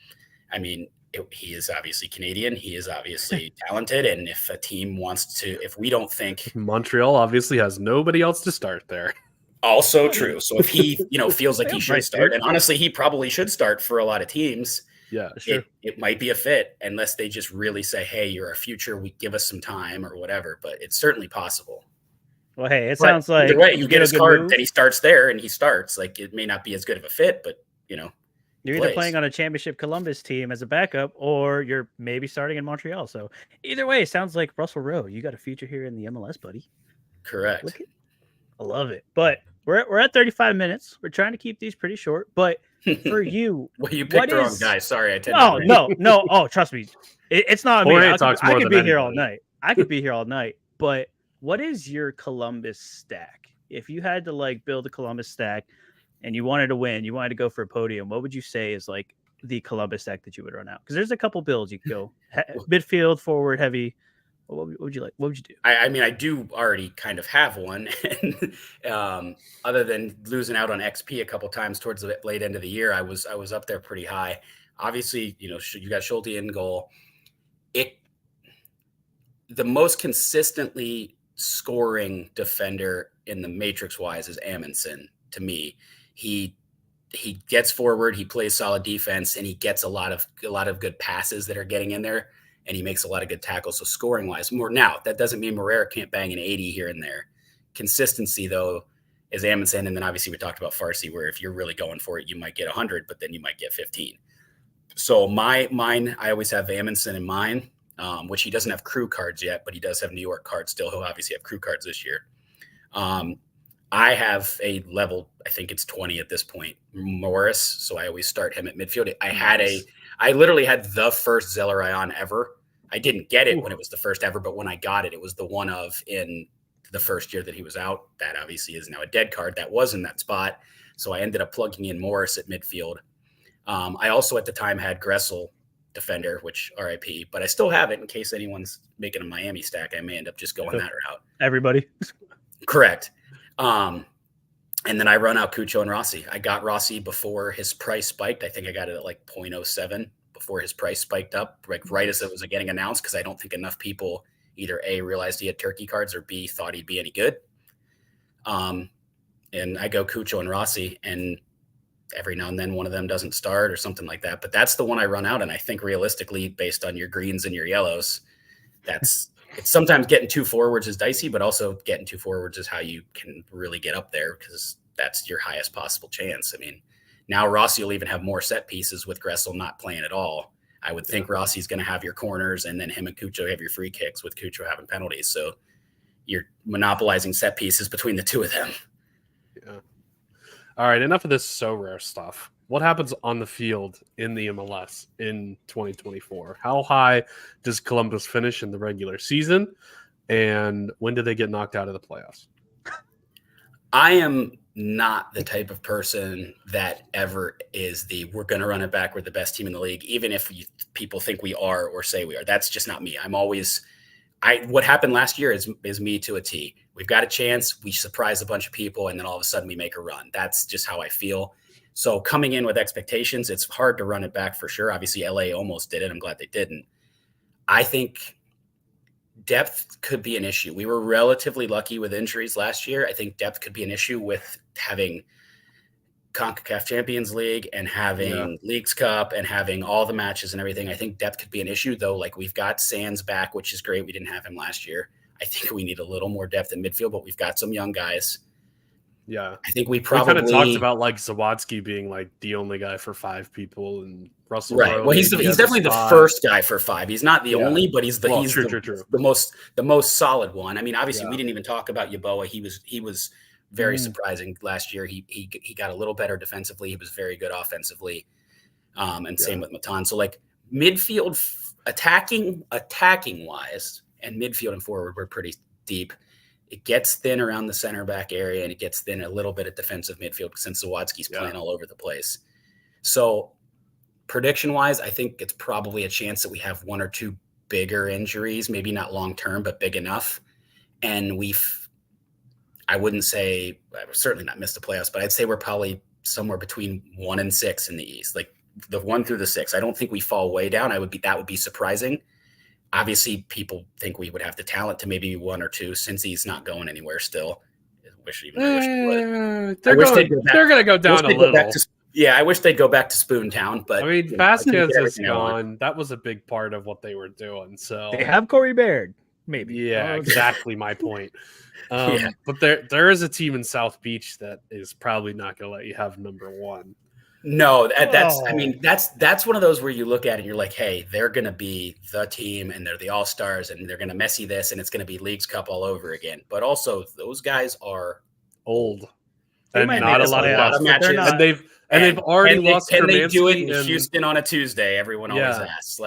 [SPEAKER 3] I mean, he is obviously Canadian. He is obviously talented. And if a team wants to, if we don't think
[SPEAKER 2] Montreal obviously has nobody else to start there.
[SPEAKER 3] Also true. So if he, feels like he should
[SPEAKER 1] Right,
[SPEAKER 3] start,
[SPEAKER 1] dude.
[SPEAKER 3] and honestly, he probably should start for a lot of teams.
[SPEAKER 2] Yeah,
[SPEAKER 1] Sure.
[SPEAKER 3] It might be a fit unless they just really say, "Hey, you're our future. We give us some time or whatever." But it's certainly possible.
[SPEAKER 1] Well, hey, it
[SPEAKER 3] But
[SPEAKER 1] sounds like
[SPEAKER 3] either way, you get
[SPEAKER 1] did a
[SPEAKER 3] his
[SPEAKER 1] good
[SPEAKER 3] card,
[SPEAKER 1] move.
[SPEAKER 3] then he starts there, and he starts. Like it may not be as good of a fit, but
[SPEAKER 1] You're either playing on a championship Columbus team as a backup, or you're maybe starting in Montreal. So either way, it sounds like Russell Rowe. You got a future here in the MLS, buddy.
[SPEAKER 3] Correct.
[SPEAKER 1] Look at, I love it. But we're at 35 minutes. We're trying to keep these pretty short. But for you,
[SPEAKER 3] well, you picked the wrong guy. Sorry, I tend
[SPEAKER 1] no,
[SPEAKER 3] to.
[SPEAKER 1] no. Oh, trust me, it's not me.
[SPEAKER 2] Jorge talks
[SPEAKER 1] I
[SPEAKER 2] more
[SPEAKER 1] could
[SPEAKER 2] than
[SPEAKER 1] be here all
[SPEAKER 2] anybody.
[SPEAKER 1] night. I could be here all night. But what is your Columbus stack? If you had to like build a Columbus stack and you wanted to win, you wanted to go for a podium, what would you say is like the Columbus stack that you would run out? Because there's a couple builds you could go midfield, forward, heavy. What would you like? What would you do?
[SPEAKER 3] I mean, I do already kind of have one, and other than losing out on XP a couple times towards the late end of the year, I was up there pretty high. Obviously, you got Schulte in goal. The most consistently scoring defender in the matrix wise is Amundsen. To me, he gets forward, he plays solid defense, and he gets a lot of good passes that are getting in there. And he makes a lot of good tackles. So scoring wise, more now, that doesn't mean Moreira can't bang an 80 here and there. Consistency, though, is Amundsen. And then obviously we talked about Farsi, where if you're really going for it, you might get 100, but then you might get 15. So mine, I always have Amundsen in mine, which he doesn't have crew cards yet, but he does have New York cards still. He'll obviously have crew cards this year. I have a level, I think it's 20 at this point, Morris. So I always start him at midfield. I literally had the first Zeller Ion ever. I didn't get it when it was the first ever, but when I got it, it was the one of in the first year that he was out. That obviously is now a dead card. That was in that spot. So I ended up plugging in Morris at midfield. I also at the time had Gressel defender, which RIP, but I still have it in case anyone's making a Miami stack. I may end up just going that route.
[SPEAKER 1] Everybody.
[SPEAKER 3] Correct. And then I run out Cucho and Rossi. I got Rossi before his price spiked. I think I got it at like 0.07 before his price spiked up, like right as it was getting announced, because I don't think enough people either A, realized he had turkey cards, or B, thought he'd be any good. And I go Cucho and Rossi, and every now and then one of them doesn't start or something like that. But that's the one I run out. And I think realistically, based on your greens and your yellows, it's sometimes getting two forwards is dicey, but also getting two forwards is how you can really get up there, because that's your highest possible chance. I mean, now Rossi will even have more set pieces with Gressel not playing at all. I would think Rossi's going to have your corners, and then him and Cucho have your free kicks, with Cucho having penalties. So you're monopolizing set pieces between the two of them.
[SPEAKER 2] Yeah. All right, enough of this Sorare stuff. What happens on the field in the MLS in 2024? How high does Columbus finish in the regular season? And when do they get knocked out of the playoffs?
[SPEAKER 3] I am not the type of person that ever is we're going to run it back, we're the best team in the league, even if people think we are or say we are. That's just not me. What happened last year is me to a T. We've got a chance. We surprise a bunch of people, and then all of a sudden we make a run. That's just how I feel. So coming in with expectations, it's hard to run it back for sure. Obviously, LA almost did it. I'm glad they didn't. I think depth could be an issue. We were relatively lucky with injuries last year. I think depth could be an issue with having CONCACAF Champions League and having Leagues Cup and having all the matches and everything. I think depth could be an issue, though. Like, we've got Sands back, which is great. We didn't have him last year. I think we need a little more depth in midfield, but we've got some young guys.
[SPEAKER 2] Yeah.
[SPEAKER 3] I think we
[SPEAKER 2] kind of talked about like Zawadzki being like the only guy for 5 people, and Russell.
[SPEAKER 3] Right. Well, he's definitely the first guy for 5. He's not the only, but he's the most solid one. I mean, obviously we didn't even talk about Yeboah. He was very surprising last year. He got a little better defensively. He was very good offensively. And same with Matan. So like midfield attacking wise, and midfield and forward, we're pretty deep. It gets thin around the center back area, and it gets thin a little bit at defensive midfield since Zawadzki's playing all over the place. So prediction wise, I think it's probably a chance that we have 1 or 2 bigger injuries, maybe not long term, but big enough. And I wouldn't say, certainly not missed the playoffs, but I'd say we're probably somewhere between 1 and 6 in the East. Like the 1 through the 6. I don't think we fall way down. That would be surprising. Obviously, people think we would have the talent to maybe 1 or 2 since he's not going anywhere still. I wish they would.
[SPEAKER 2] They're going to go down a little.
[SPEAKER 3] I wish they'd go back to Spoontown, but
[SPEAKER 2] I mean, Vasquez is gone. That was a big part of what they were doing. So
[SPEAKER 1] they have Corey Baird, maybe.
[SPEAKER 2] Yeah, exactly my point. But there is a team in South Beach that is probably not going to let you have number 1.
[SPEAKER 3] No, that's one of those where you look at it and you're like, hey, they're going to be the team and they're the all-stars and they're going to messy this and it's going to be Leagues Cup all over again. But also those guys are
[SPEAKER 2] old
[SPEAKER 3] and
[SPEAKER 2] not a lot of
[SPEAKER 3] matches.
[SPEAKER 2] And they've already lost.
[SPEAKER 3] Can they do it in Houston on a Tuesday? Everyone always asks.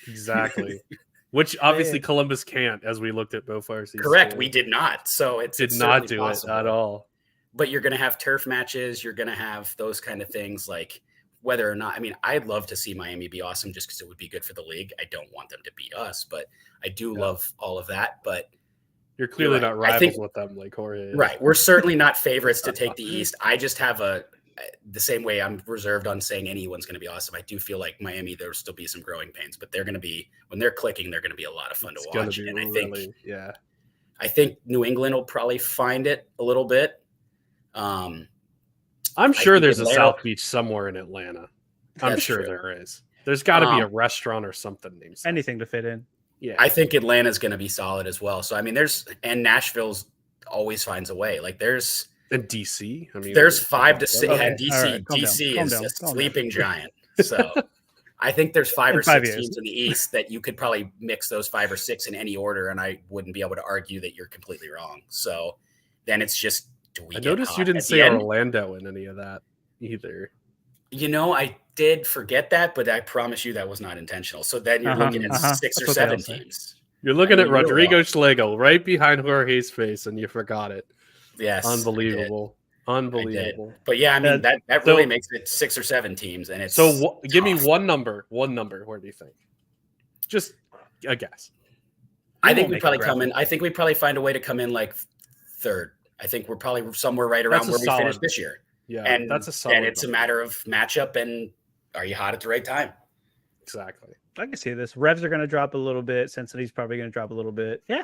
[SPEAKER 2] Exactly. Which obviously Columbus can't, as we looked at both our seasons.
[SPEAKER 3] Correct. We did not. So it
[SPEAKER 2] did not do possible. It at all.
[SPEAKER 3] But you're going to have turf matches. You're going to have those kind of things, like whether or not. I mean, I'd love to see Miami be awesome just because it would be good for the league. I don't want them to beat us, but I do love all of that. But
[SPEAKER 2] you're clearly not rivals with them, like Jorge is.
[SPEAKER 3] Right. We're certainly not favorites to take the East. I just have the same way I'm reserved on saying anyone's going to be awesome. I do feel like Miami, there'll still be some growing pains, but they're going to be, when they're clicking, they're going to be a lot of fun to watch. And I think New England will probably find it a little bit.
[SPEAKER 2] I'm sure there's a South Beach somewhere in Atlanta. I'm sure there is. There's got to be a restaurant or something named
[SPEAKER 1] anything to fit in.
[SPEAKER 3] Yeah, I think Atlanta's going to be solid as well. So I mean, and Nashville's always finds a way. Like there's
[SPEAKER 2] in DC. I mean,
[SPEAKER 3] there's 5 to 6.
[SPEAKER 1] Okay.
[SPEAKER 3] DC is a sleeping giant. So I think there's 5 or 6 teams in the East that you could probably mix those 5 or 6 in any order, and I wouldn't be able to argue that you're completely wrong. So then it's just.
[SPEAKER 2] I noticed you didn't say Orlando in any of that either.
[SPEAKER 3] I did forget that, but I promise you that was not intentional. So then you're looking at 6 or 7 teams.
[SPEAKER 2] You're looking at Rodrigo Schlegel right behind Jorge's face, and you forgot it.
[SPEAKER 3] Yes,
[SPEAKER 2] unbelievable.
[SPEAKER 3] But yeah, I mean that really makes it 6 or 7 teams, and it's
[SPEAKER 2] so. Give me one number. One number. Where do you think? Just a guess.
[SPEAKER 3] I think we probably come in. I think we probably find a way to come in like 3rd. I think we're probably somewhere right around where we finished this year.
[SPEAKER 2] Yeah,
[SPEAKER 3] and
[SPEAKER 2] that's a solid.
[SPEAKER 3] And it's a matter of matchup and are you hot at the right time?
[SPEAKER 2] Exactly.
[SPEAKER 1] I can see this. Revs are going to drop a little bit. Cincinnati's probably going to drop a little bit. Yeah.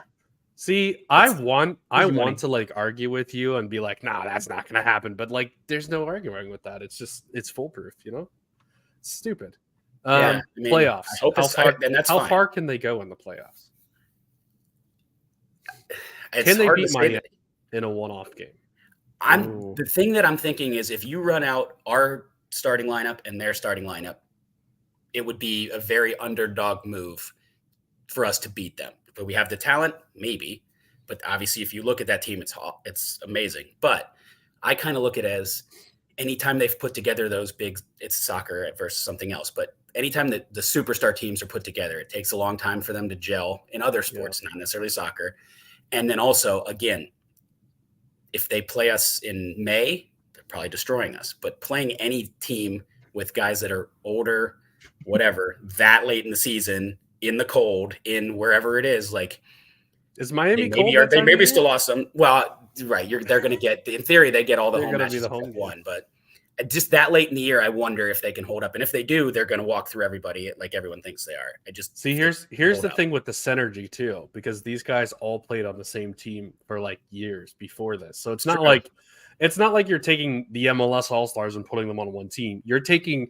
[SPEAKER 2] See, I want to like argue with you and be like, nah, that's not going to happen. But like, there's no arguing with that. It's foolproof. It's stupid. Playoffs. How far can they go in the playoffs? Can they beat Miami in a one-off game?
[SPEAKER 3] The thing that I'm thinking is if you run out our starting lineup and their starting lineup, it would be a very underdog move for us to beat them. But we have the talent, maybe. But obviously, if you look at that team, it's amazing. But I kind of look at it as anytime they've put together those big, it's soccer versus something else. But anytime that the superstar teams are put together, it takes a long time for them to gel in other sports, not necessarily soccer. And then also, again, if they play us in May, they're probably destroying us. But playing any team with guys that are older, whatever, that late in the season, in the cold, in wherever it is, like
[SPEAKER 2] is Miami cold?
[SPEAKER 3] They maybe still lost some. Well, right, they're going to get. In theory, they get all the home matches. One, but just that late in the year, I wonder if they can hold up. And if they do, they're going to walk through everybody like everyone thinks they are. I just
[SPEAKER 2] see here's the thing with the synergy too, because these guys all played on the same team for like years before this. So it's not like you're taking the MLS All-Stars and putting them on one team. You're taking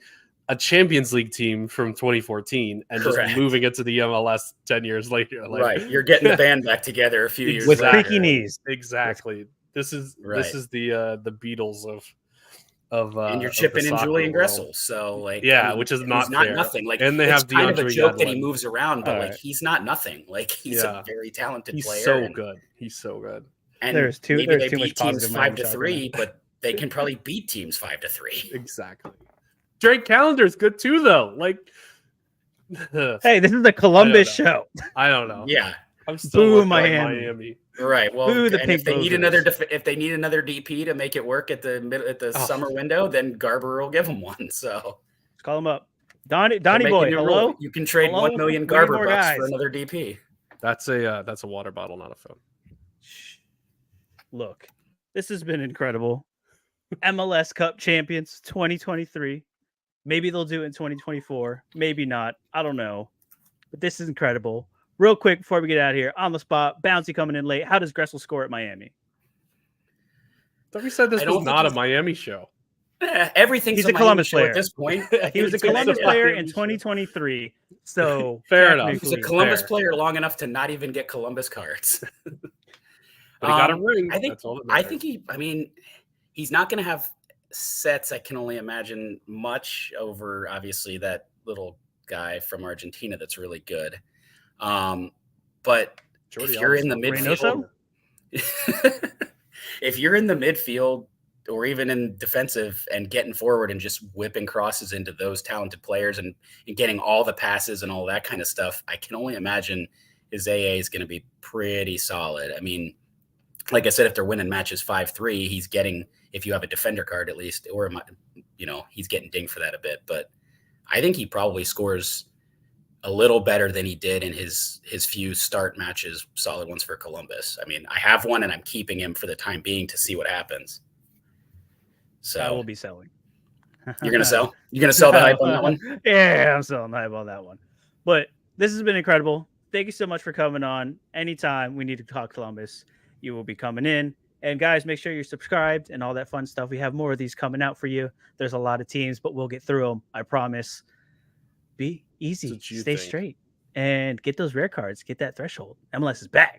[SPEAKER 2] a Champions League team from 2014 and just moving it to the MLS 10 years later. Like,
[SPEAKER 3] right. You're getting the band back together a few years
[SPEAKER 1] with
[SPEAKER 3] later.
[SPEAKER 1] creaky knees.
[SPEAKER 2] Exactly. This is the Beatles of
[SPEAKER 3] and you're chipping in Julian Gressel. So like
[SPEAKER 2] which is not
[SPEAKER 3] nothing. Like
[SPEAKER 2] and they have
[SPEAKER 3] kind of a joke that he moves around, but like he's not nothing. Like he's a very talented player.
[SPEAKER 2] He's so good.
[SPEAKER 3] And
[SPEAKER 1] there's too much
[SPEAKER 3] teams 5-3, but they can probably beat teams 5-3.
[SPEAKER 2] Exactly. Drake Calendar's good too, though. Like,
[SPEAKER 1] hey, this is the Columbus show.
[SPEAKER 2] I don't know.
[SPEAKER 3] Yeah,
[SPEAKER 2] I'm still
[SPEAKER 1] Boo Miami.
[SPEAKER 3] Right. Well, if they need another DP to make it work at the summer window, then Garber will give them one. So
[SPEAKER 1] let's call him up. Donnie boy, hello.
[SPEAKER 3] You can trade 1 million Garber bucks for another DP.
[SPEAKER 2] That's a water bottle, not a phone.
[SPEAKER 1] Look, this has been incredible. MLS Cup champions 2023. Maybe they'll do it in 2024. Maybe not. I don't know. But this is incredible. Real quick before we get out of here, on the spot, Bouncy coming in late. How does Gressel score at Miami?
[SPEAKER 2] Thought we said this
[SPEAKER 3] I
[SPEAKER 2] was
[SPEAKER 3] don't think
[SPEAKER 2] not a
[SPEAKER 3] he's-
[SPEAKER 2] Miami show.
[SPEAKER 3] Everything's
[SPEAKER 1] He's
[SPEAKER 3] a
[SPEAKER 1] a
[SPEAKER 3] Miami
[SPEAKER 1] Columbus
[SPEAKER 3] show
[SPEAKER 1] player.
[SPEAKER 3] at this point.
[SPEAKER 1] He was a
[SPEAKER 3] He's gonna-
[SPEAKER 1] Columbus
[SPEAKER 2] yeah.
[SPEAKER 1] player in
[SPEAKER 2] Miami show.
[SPEAKER 1] 2023. So
[SPEAKER 2] Fair enough.
[SPEAKER 3] He's a
[SPEAKER 1] technically-
[SPEAKER 3] Columbus
[SPEAKER 2] Fair.
[SPEAKER 3] player long enough to not even get Columbus cards.
[SPEAKER 2] But he got a ring.
[SPEAKER 3] I think.
[SPEAKER 2] That's all that
[SPEAKER 3] I
[SPEAKER 2] matters.
[SPEAKER 3] think he. I mean, he's not going to have sets. I can only imagine much over obviously that little guy from Argentina that's really good. But
[SPEAKER 2] Jordi
[SPEAKER 3] if you're in the
[SPEAKER 2] Alba.
[SPEAKER 3] midfield, if you're in the midfield or even in defensive and getting forward and just whipping crosses into those talented players and getting all the passes and all that kind of stuff, I can only imagine his AA is going to be pretty solid. I mean, like I said, if they're winning matches 5-3, he's getting, if you have a defender card at least, or, he's getting dinged for that a bit. But I think he probably scores a little better than he did in his few start matches, solid ones for Columbus. I mean, I have one and I'm keeping him for the time being to see what happens. So
[SPEAKER 1] I will be selling.
[SPEAKER 3] You're going to sell? You're going to sell the hype on that one?
[SPEAKER 1] Yeah, I'm selling the hype on that one. But this has been incredible. Thank you so much for coming on. Anytime we need to talk Columbus, you will be coming in. And guys, make sure you're subscribed and all that fun stuff. We have more of these coming out for you. There's a lot of teams, but we'll get through them. I promise. Be easy,
[SPEAKER 2] That's what you
[SPEAKER 1] stay
[SPEAKER 2] think.
[SPEAKER 1] straight, and get those rare cards. Get that threshold. MLS is back.